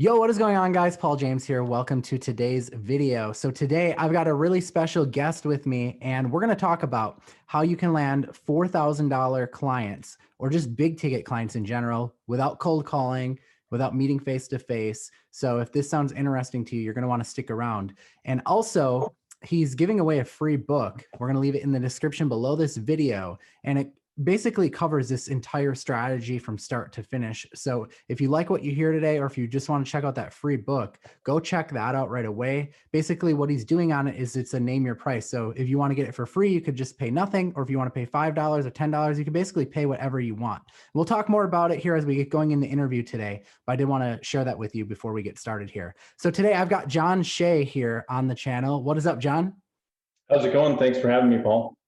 Yo, what is going on, guys? Paul James here. Welcome to today's video. So today I've got a really special guest with me, and we're going to talk about how you can land $4,000 clients or just big ticket clients in general without cold calling, without meeting face to face. So if this sounds interesting to you, you're going to want to stick around. And also, he's giving away a free book. We're going to leave it in the description below this video, and it basically covers this entire strategy from start to finish. So if you like what you hear today, or if you just want to check out that free book, go check that out right away. Basically what he's doing on it is it's a name your price. So if you want to get it for free, you could just pay nothing. Or if you want to pay $5 or $10, you can basically pay whatever you want. We'll talk more about it here as we get going in the interview today, but I did want to share that with you before we get started here. So today I've got John Shea here on the channel. What is up, John? How's it going? Thanks for having me, Paul.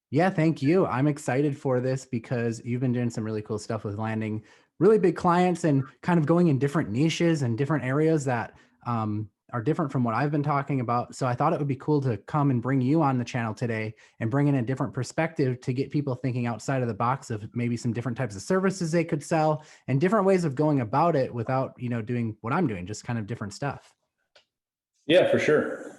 Yeah, thank you. I'm excited for this because you've been doing some really cool stuff with landing really big clients and kind of going in different niches and different areas that are different from what I've been talking about. So I thought it would be cool to come and bring you on the channel today and bring in a different perspective to get people thinking outside of the box of maybe some different types of services they could sell and different ways of going about it without, doing what I'm doing, just kind of different stuff. Yeah, for sure.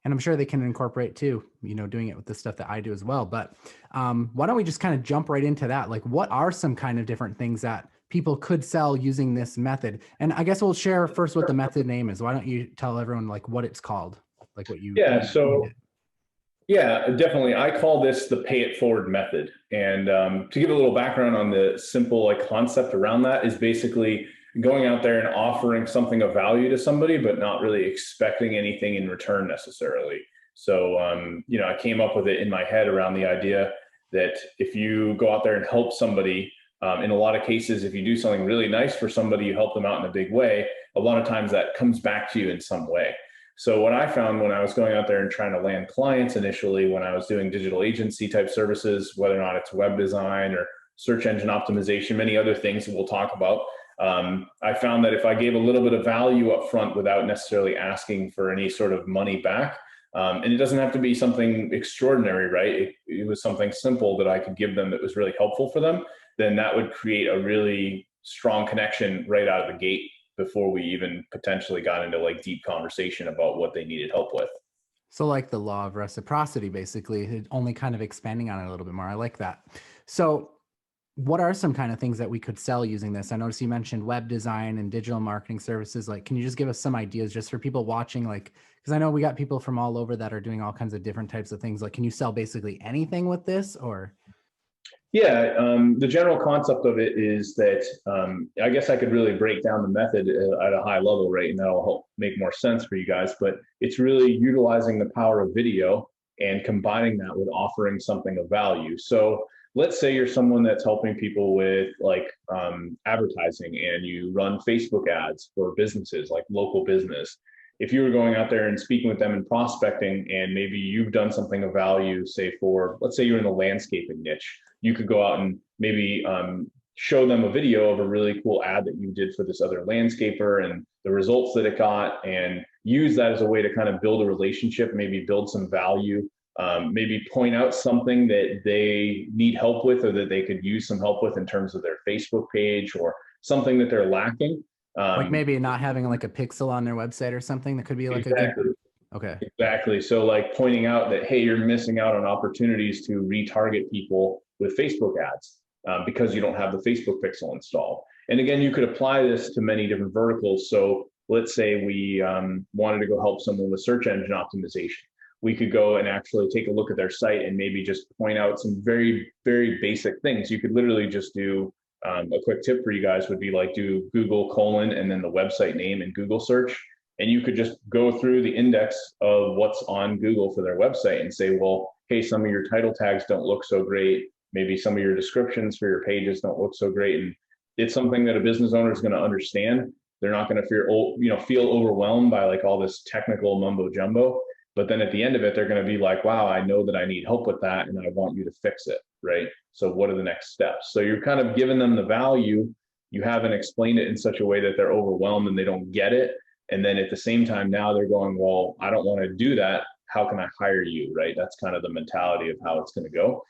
And I'm sure they can incorporate too, doing it with the stuff that I do as well. But why don't we just kind of jump right into that? Like, what are some kind of different things that people could sell using this method? And I guess we'll share first what the method name is. Why don't you tell everyone like what it's called? Like what you— Yeah, definitely. I call this the pay it forward method. And to give a little background on the simple concept around that is basically going out there and offering something of value to somebody, but not really expecting anything in return necessarily. So, I came up with it in my head around the idea that if you go out there and help somebody, in a lot of cases, if you do something really nice for somebody, you help them out in a big way, a lot of times that comes back to you in some way. So what I found when I was going out there and trying to land clients initially, when I was doing digital agency type services, whether or not it's web design or search engine optimization, many other things that we'll talk about, I found that if I gave a little bit of value up front without necessarily asking for any sort of money back, and it doesn't have to be something extraordinary, right? It was something simple that I could give them that was really helpful for them, then that would create a really strong connection right out of the gate before we even potentially got into deep conversation about what they needed help with. So like the law of reciprocity, basically, only kind of expanding on it a little bit more. I like that. So what are some kind of things that we could sell using this? I noticed you mentioned web design and digital marketing services. Can you just give us some ideas just for people watching? Because I know we got people from all over that are doing all kinds of different types of things. Can you sell basically anything with this, or? Yeah, the general concept of it is that I guess I could really break down the method at a high level, right? And that'll help make more sense for you guys. But it's really utilizing the power of video and combining that with offering something of value. So let's say you're someone that's helping people with advertising and you run Facebook ads for businesses, like local business. If you were going out there and speaking with them and prospecting, and maybe you've done something of value, say let's say you're in the landscaping niche, you could go out and maybe show them a video of a really cool ad that you did for this other landscaper and the results that it got, and use that as a way to kind of build a relationship, maybe build some value, maybe point out something that they need help with or that they could use some help with in terms of their Facebook page or something that they're lacking. Maybe not having a pixel on their website or something that could be exactly. a good. Okay. Exactly. So pointing out that, hey, you're missing out on opportunities to retarget people with Facebook ads because you don't have the Facebook pixel installed. And again, you could apply this to many different verticals. So let's say we wanted to go help someone with search engine optimization. We could go and actually take a look at their site and maybe just point out some very, very basic things. You could literally just do a quick tip for you guys would be do Google : and then the website name in Google search. And you could just go through the index of what's on Google for their website and say, well, hey, some of your title tags don't look so great. Maybe some of your descriptions for your pages don't look so great. And it's something that a business owner is going to understand. They're not going to feel overwhelmed by all this technical mumbo jumbo. But then at the end of it, they're going to be like, wow, I know that I need help with that and I want you to fix it, right? So what are the next steps? So you're kind of giving them the value. You haven't explained it in such a way that they're overwhelmed and they don't get it. And then at the same time, now they're going, well, I don't want to do that. How can I hire you, right? That's kind of the mentality of how it's going to go.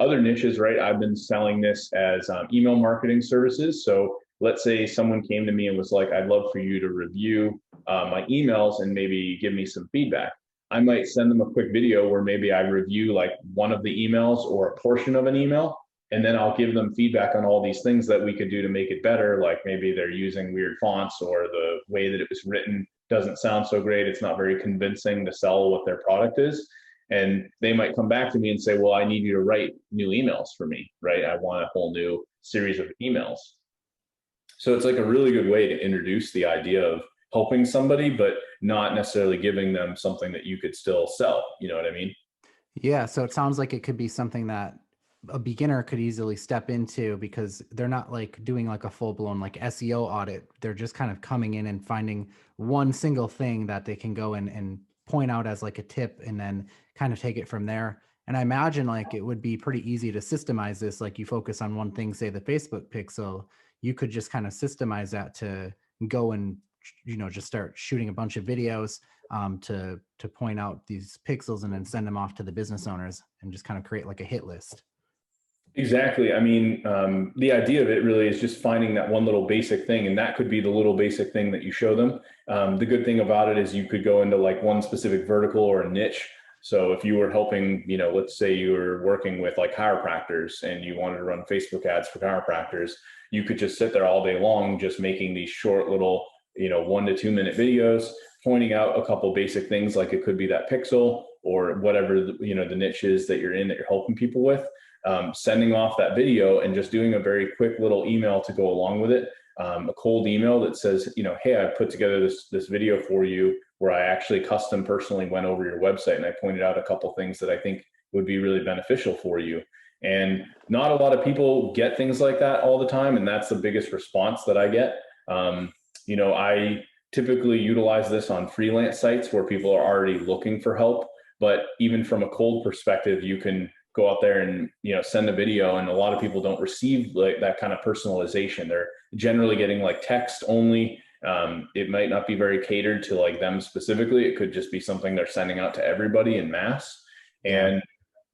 Other niches, right? I've been selling this as email marketing services. So let's say someone came to me and was like, I'd love for you to review my emails and maybe give me some feedback. I might send them a quick video where maybe I review like one of the emails or a portion of an email, and then I'll give them feedback on all these things that we could do to make it better. Like maybe they're using weird fonts, or the way that it was written doesn't sound so great. It's not very convincing to sell what their product is. And they might come back to me and say, well, I need you to write new emails for me, right? I want a whole new series of emails. So it's like a really good way to introduce the idea of helping somebody, but not necessarily giving them something that you could still sell. You know what I mean? Yeah. So it sounds like it could be something that a beginner could easily step into, because they're not like doing like a full blown like SEO audit. They're just kind of coming in and finding one single thing that they can go in and point out as like a tip, and then kind of take it from there. And I imagine like it would be pretty easy to systemize this. Like you focus on one thing, say the Facebook pixel, you could just kind of systemize that to go and, just start shooting a bunch of videos to point out these pixels, and then send them off to the business owners, and just kind of create like a hit list. Exactly. I mean, the idea of it really is just finding that one little basic thing, and that could be the little basic thing that you show them. The good thing about it is you could go into like one specific vertical or a niche. So if you were helping, let's say you were working with like chiropractors and you wanted to run Facebook ads for chiropractors, you could just sit there all day long, just making these short little, 1 to 2 minute videos, pointing out a couple basic things, like it could be that pixel or whatever, the niche is that you're in, that you're helping people with. Sending off that video and just doing a very quick little email to go along with it, a cold email that says, hey, I put together this video for you where I actually custom personally went over your website and I pointed out a couple things that I think would be really beneficial for you. And not a lot of people get things like that all the time, and that's the biggest response that I get. I typically utilize this on freelance sites where people are already looking for help, but even from a cold perspective, you can go out there and send a video, and a lot of people don't receive like that kind of personalization. They're generally getting like text only. It might not be very catered to like them specifically. It could just be something they're sending out to everybody in mass. And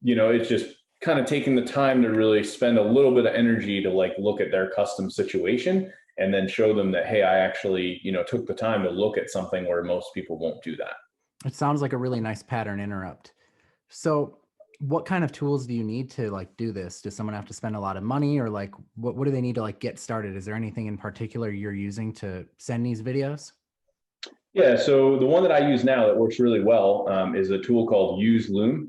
it's just kind of taking the time to really spend a little bit of energy to like look at their custom situation, and then show them that, hey, I actually took the time to look at something where most people won't do that. It sounds like a really nice pattern interrupt. So what kind of tools do you need to like do this? Does someone have to spend a lot of money, or like what do they need to like get started? Is there anything in particular you're using to send these videos? Yeah, so the one that I use now that works really well is a tool called Use Loom.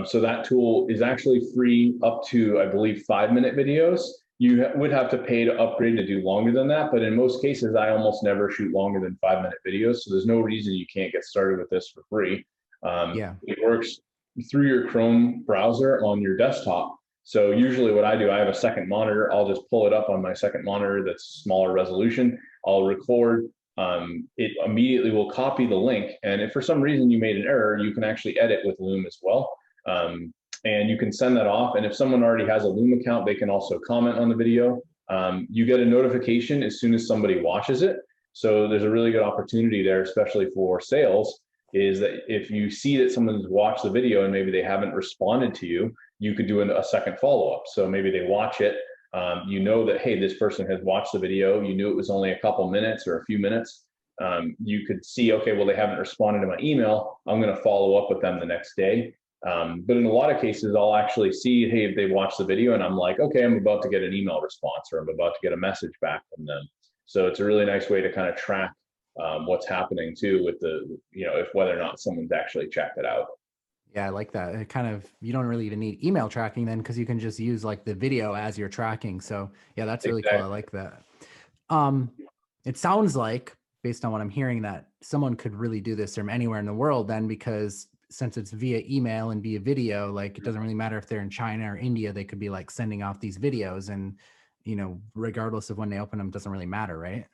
So that tool is actually free up to, I believe, 5-minute videos. You would have to pay to upgrade to do longer than that, but in most cases, I almost never shoot longer than 5-minute videos. So there's no reason you can't get started with this for free. Yeah. It works through your Chrome browser on your desktop. So usually what I do, I have a second monitor. I'll just pull it up on my second monitor that's smaller resolution. I'll record. It immediately will copy the link. And if for some reason you made an error, you can actually edit with Loom as well. And you can send that off. And if someone already has a Loom account, they can also comment on the video. You get a notification as soon as somebody watches it. So there's a really good opportunity there, especially for sales, is that if you see that someone's watched the video and maybe they haven't responded to you, you could do a second follow-up. So maybe they watch it, that, hey, this person has watched the video, you knew it was only a couple minutes or a few minutes. You could see, okay, well, they haven't responded to my email, I'm going to follow up with them the next day. But in a lot of cases, I'll actually see, hey, if they've watched the video, and I'm like, okay, I'm about to get an email response, or I'm about to get a message back from them. So it's a really nice way to kind of track what's happening too with the, if whether or not someone's actually checked it out. Yeah, I like that. It kind of, you don't really even need email tracking then, because you can just use like the video as you're tracking. So yeah, that's really cool. I like that. It sounds like, based on what I'm hearing, that someone could really do this from anywhere in the world then, because since it's via email and via video, like it doesn't really matter if they're in China or India, they could be like sending off these videos, and regardless of when they open them, doesn't really matter, right?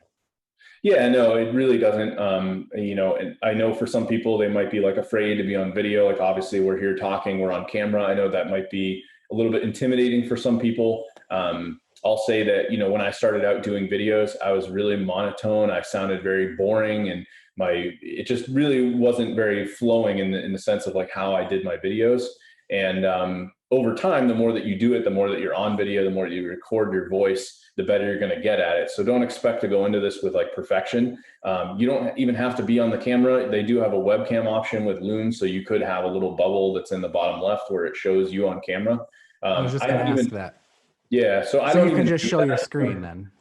Yeah, no, it really doesn't. And I know for some people, they might be like afraid to be on video. Like obviously we're here talking, we're on camera. I know that might be a little bit intimidating for some people. I'll say that, when I started out doing videos, I was really monotone. I sounded very boring, and it just really wasn't very flowing in the sense of like how I did my videos. And over time, the more that you do it, the more that you're on video, the more that you record your voice, the better you're going to get at it. So don't expect to go into this with like perfection. You don't even have to be on the camera. They do have a webcam option with Loom, so you could have a little bubble that's in the bottom left where it shows you on camera. I was just I going don't to ask even, that. yeah, so I So don't you can even just do show your that. screen then.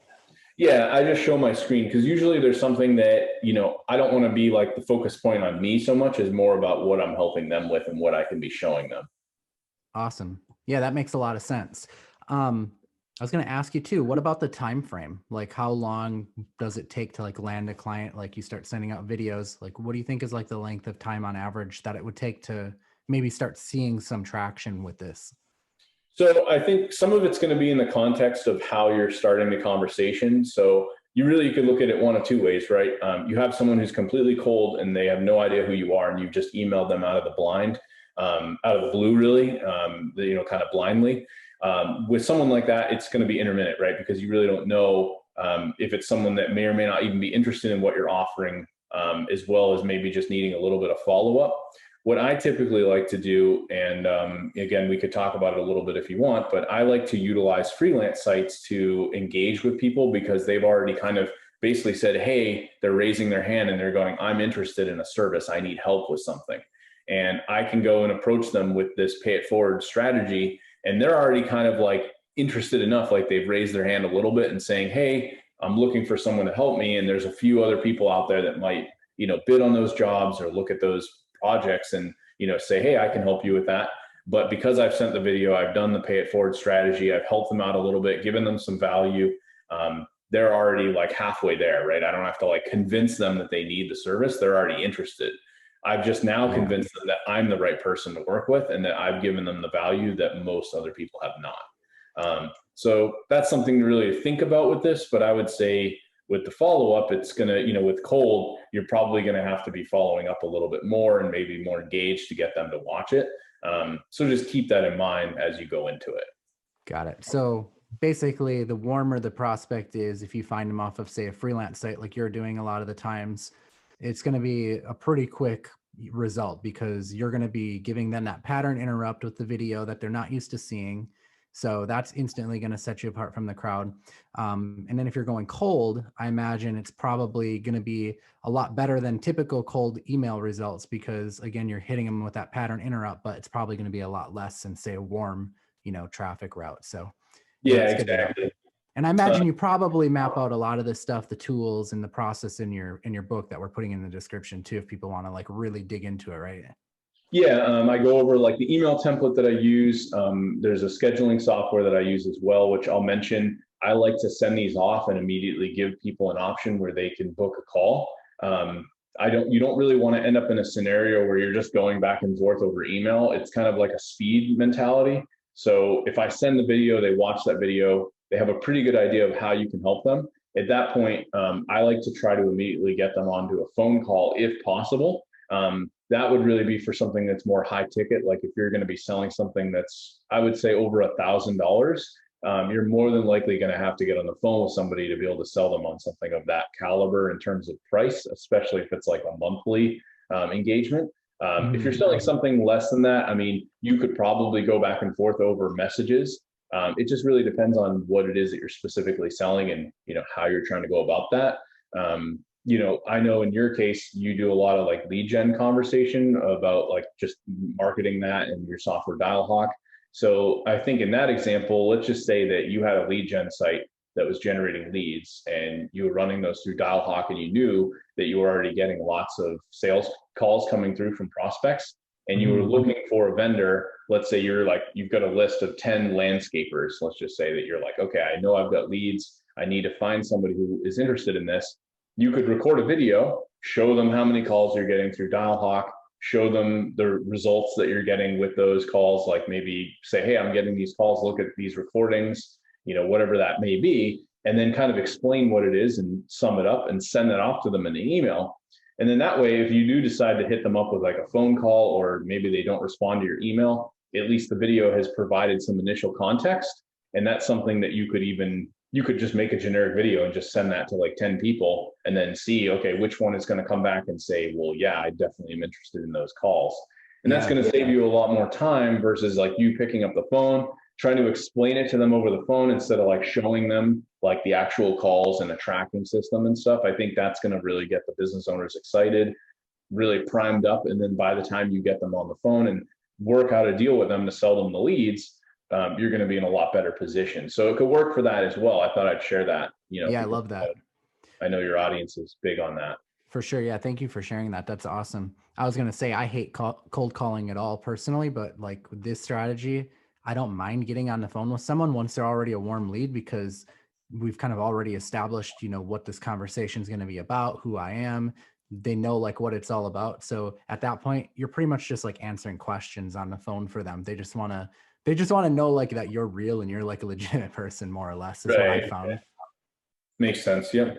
Yeah, I just show my screen because usually there's something that, I don't want to be like the focus point on me so much as more about what I'm helping them with and what I can be showing them. Awesome. Yeah, that makes a lot of sense. I was going to ask you too, what about the time frame? Like how long does it take to like land a client? Like you start sending out videos, like what do you think is like the length of time on average that it would take to maybe start seeing some traction with this? So I think some of it's going to be in the context of how you're starting the conversation. So you could look at it one of two ways, right? You have someone who's completely cold and they have no idea who you are, and you've just emailed them out of the blind, out of the blue, really, kind of blindly. With someone like that, it's going to be intermittent, right? Because you really don't know if it's someone that may or may not even be interested in what you're offering, as well as maybe just needing a little bit of follow up. What I typically like to do, and again, we could talk about it a little bit if you want, but I like to utilize freelance sites to engage with people because they've already kind of basically said, hey, they're raising their hand and they're going, I'm interested in a service. I need help with something. And I can go and approach them with this pay it forward strategy. And they're already kind of like interested enough, like they've raised their hand a little bit and saying, hey, I'm looking for someone to help me. And there's a few other people out there that might, bid on those jobs or look at those projects and say, hey, I can help you with that. But because I've sent the video, I've done the pay it forward strategy, I've helped them out a little bit, given them some value, they're already like halfway there, right? I don't have to like convince them that they need the service. They're already interested. I've just now convinced them that I'm the right person to work with and that I've given them the value that most other people have not. So that's something to really think about with this. But I would say with the follow-up, it's going to, with cold, you're probably going to have to be following up a little bit more and maybe more engaged to get them to watch it. So just keep that in mind as you go into it. Got it. So basically the warmer the prospect is, if you find them off of say a freelance site, like you're doing a lot of the times, it's going to be a pretty quick result because you're going to be giving them that pattern interrupt with the video that they're not used to seeing. So that's instantly going to set you apart from the crowd. And then if you're going cold, I imagine it's probably going to be a lot better than typical cold email results because again, you're hitting them with that pattern interrupt, but it's probably going to be a lot less than say a warm, traffic route. So yeah, Yeah, that's good to know. exactly. And I imagine you probably map out a lot of this stuff, the tools and the process in your book that we're putting in the description too, if people want to like really dig into it, right? Yeah, I go over like the email template that I use. There's a scheduling software that I use as well, which I'll mention. I like to send these off and immediately give people an option where they can book a call. You don't really want to end up in a scenario where you're just going back and forth over email. It's kind of like a speed mentality. So if I send the video, they watch that video, they have a pretty good idea of how you can help them. At that point, I like to try to immediately get them onto a phone call if possible. That would really be for something that's more high ticket. Like if you're going to be selling something that's, I would say, over $1,000, you're more than likely going to have to get on the phone with somebody to be able to sell them on something of that caliber in terms of price, especially if it's like a monthly engagement. If you're selling something less than that, I mean, you could probably go back and forth over messages. It just really depends on what it is that you're specifically selling and how you're trying to go about that. I know in your case, you do a lot of like lead gen conversation about like just marketing that and your software Dialhawk. So I think in that example, let's just say that you had a lead gen site that was generating leads and you were running those through Dialhawk and you knew that you were already getting lots of sales calls coming through from prospects and you were looking for a vendor. Let's say you've got a list of 10 landscapers. Let's just say that you're like, okay, I know I've got leads. I need to find somebody who is interested in this. You could record a video, show them how many calls you're getting through Dialhawk, show them the results that you're getting with those calls, like maybe say, hey, I'm getting these calls, look at these recordings, whatever that may be, and then kind of explain what it is and sum it up and send that off to them in an email. And then that way, if you do decide to hit them up with like a phone call or maybe they don't respond to your email, at least the video has provided some initial context. And that's something that you could just make a generic video and just send that to like 10 people and then see, okay, which one is going to come back and say, well, yeah, I definitely am interested in those calls. And that's going to save you a lot more time versus like you picking up the phone, trying to explain it to them over the phone instead of like showing them like the actual calls and a tracking system and stuff. I think that's going to really get the business owners excited, really primed up. And then by the time you get them on the phone and work out a deal with them to sell them the leads, you're going to be in a lot better position. So it could work for that as well. I thought I'd share that, Yeah, I love that. I know your audience is big on that. For sure. Yeah. Thank you for sharing that. That's awesome. I was going to say, I hate cold calling at all personally, but like with this strategy, I don't mind getting on the phone with someone once they're already a warm lead, because we've kind of already established, what this conversation is going to be about, who I am. They know like what it's all about. So at that point, you're pretty much just like answering questions on the phone for them. They just want to know like that you're real and you're like a legitimate person, more or less, is what I found. Makes sense. Yeah.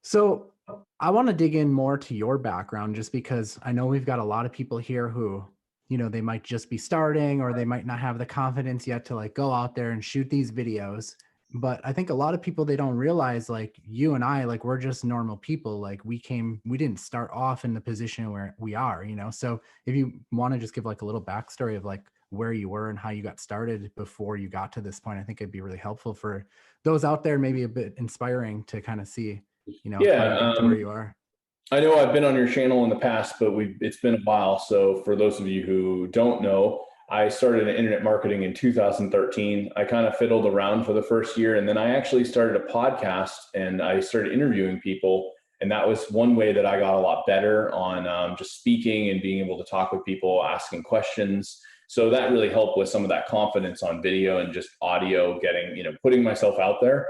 So I want to dig in more to your background, just because I know we've got a lot of people here who, they might just be starting, or they might not have the confidence yet to like go out there and shoot these videos. But I think a lot of people, they don't realize, like you and I, like we're just normal people. Like we didn't start off in the position where we are, So if you want to just give like a little backstory of like where you were and how you got started before you got to this point, I think it'd be really helpful for those out there, maybe a bit inspiring to kind of see, how you got to where you are. I know I've been on your channel in the past, but it's been a while. So for those of you who don't know, I started in internet marketing in 2013. I kind of fiddled around for the first year, and then I actually started a podcast and I started interviewing people. And that was one way that I got a lot better on just speaking and being able to talk with people, asking questions. So that really helped with some of that confidence on video and just audio, getting, putting myself out there.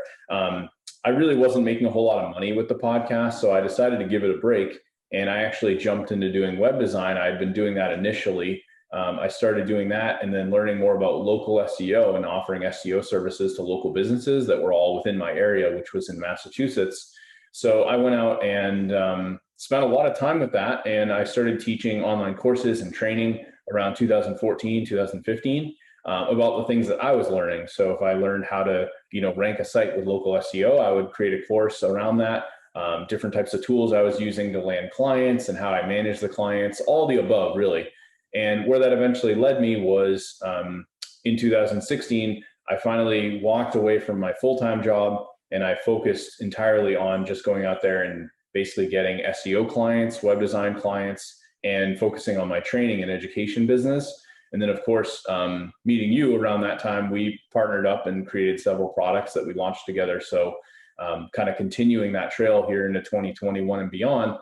I really wasn't making a whole lot of money with the podcast, so I decided to give it a break. And I actually jumped into doing web design. I had been doing that initially. I started doing that and then learning more about local SEO and offering SEO services to local businesses that were all within my area, which was in Massachusetts. So I went out and spent a lot of time with that. And I started teaching online courses and training around 2014, 2015. About the things that I was learning. So if I learned how to, rank a site with local SEO, I would create a course around that, different types of tools I was using to land clients and how I manage the clients, all the above really. And where that eventually led me was in 2016, I finally walked away from my full-time job and I focused entirely on just going out there and basically getting SEO clients, web design clients, and focusing on my training and education business. And then, of course, meeting you around that time, we partnered up and created several products that we launched together. So kind of continuing that trail here into 2021 and beyond.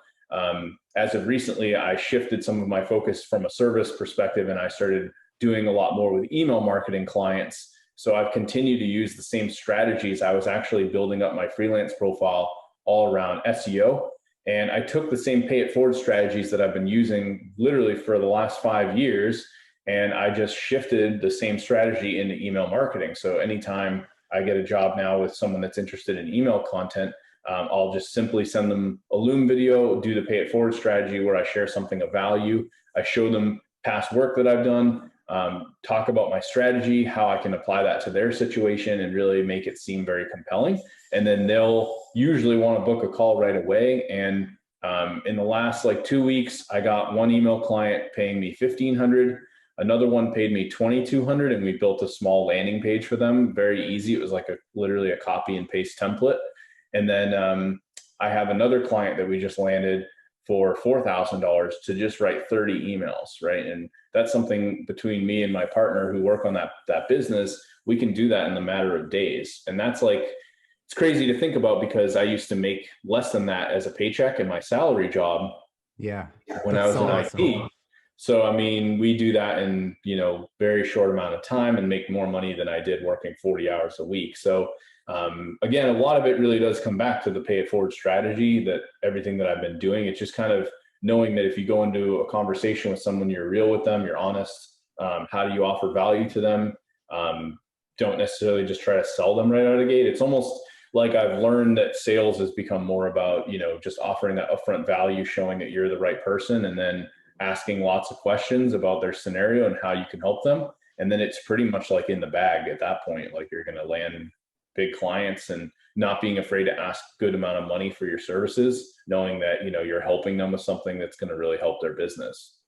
As of recently, I shifted some of my focus from a service perspective, and I started doing a lot more with email marketing clients. So I've continued to use the same strategies. I was actually building up my freelance profile all around SEO. And I took the same pay it forward strategies that I've been using literally for the last 5 years. And I just shifted the same strategy into email marketing. So anytime I get a job now with someone that's interested in email content, I'll just simply send them a Loom video, do the pay it forward strategy where I share something of value. I show them past work that I've done, talk about my strategy, how I can apply that to their situation and really make it seem very compelling. And then they'll usually want to book a call right away. And in the last 2 weeks, I got one email client paying me $1,500. Another one paid me $2,200, and we built a small landing page for them. Very easy. It was literally a copy and paste template. And then I have another client that we just landed for $4,000 to just write 30 emails, right? And that's something between me and my partner who work on that business, we can do that in a matter of days. And that's it's crazy to think about because I used to make less than that as a paycheck in my salary job. Yeah. When I was in IT. So, I mean, we do that in, very short amount of time and make more money than I did working 40 hours a week. So, again, a lot of it really does come back to the pay it forward strategy, that everything that I've been doing. It's just kind of knowing that if you go into a conversation with someone, you're real with them, you're honest. How do you offer value to them? Don't necessarily just try to sell them right out of the gate. It's almost like I've learned that sales has become more about, just offering that upfront value, showing that you're the right person, and then asking lots of questions about their scenario and how you can help them. And then it's pretty much in the bag at that point. You're going to land big clients and not being afraid to ask a good amount of money for your services, knowing that, you're helping them with something that's going to really help their business.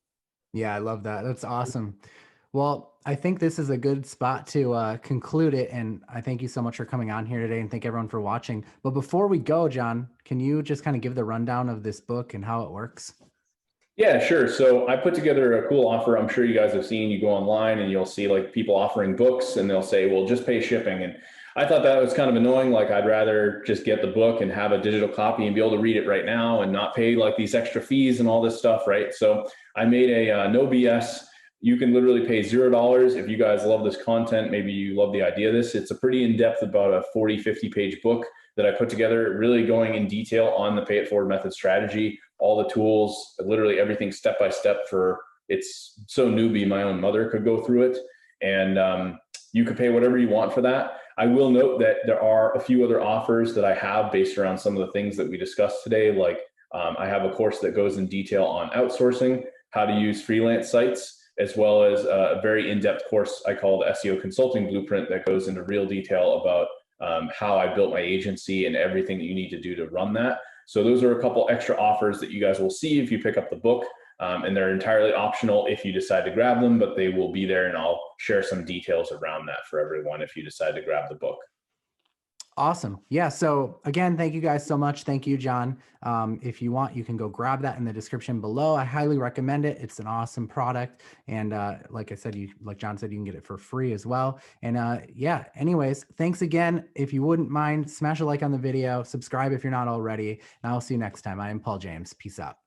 Yeah, I love that. That's awesome. Well, I think this is a good spot to conclude it. And I thank you so much for coming on here today and thank everyone for watching. But before we go, John, can you just kind of give the rundown of this book and how it works? Yeah, sure. So I put together a cool offer. I'm sure you guys have seen. You go online and you'll see like people offering books, and they'll say, "Well, just pay shipping." And I thought that was kind of annoying. Like I'd rather just get the book and have a digital copy and be able to read it right now and not pay like these extra fees and all this stuff, right? So I made a no BS. You can literally pay $0 if you guys love this content. Maybe you love the idea of this. It's a pretty in-depth, about a 40, 50-page book that I put together, really going in detail on the pay it forward method strategy, all the tools, literally everything step by step. For it's so newbie, my own mother could go through it. And you could pay whatever you want for that. I will note that there are a few other offers that I have based around some of the things that we discussed today. Like I have a course that goes in detail on outsourcing, how to use freelance sites, as well as a very in-depth course I call the SEO Consulting Blueprint that goes into real detail about how I built my agency and everything that you need to do to run that. So those are a couple extra offers that you guys will see if you pick up the book. And they're entirely optional if you decide to grab them, but they will be there, and I'll share some details around that for everyone if you decide to grab the book. Awesome. Yeah. So again, thank you guys so much. Thank you, John. If you want, you can go grab that in the description below. I highly recommend it. It's an awesome product. And like I said, like John said, you can get it for free as well. And yeah, anyways, thanks again. If you wouldn't mind, smash a like on the video, subscribe if you're not already, and I'll see you next time. I am Paul James. Peace out.